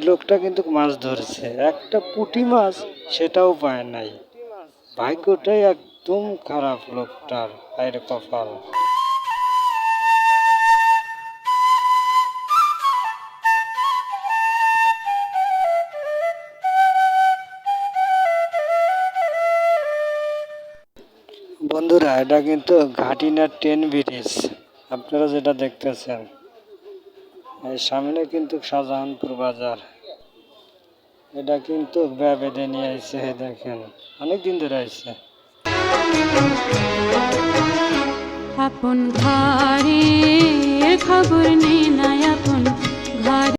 লোকটা কিন্তু মাছ ধরছে, একটা পুঁটি মাছ সেটাও পায় নাই। ভাগ্যটাই একদম খারাপ লোকটার, আরে কপাল। বন্ধুরা, এটা কিন্তু ঘাটিনার ট্রেন ব্রিজ, আপনারা যেটা দেখতেছেন। এই সামনে কিন্তু শাহজাহানপুর বাজার। এটা কিন্তু বেঁধে নিয়ে আইছে, দেখেন অনেকদিন ধরে আইছে। আপন ঘরে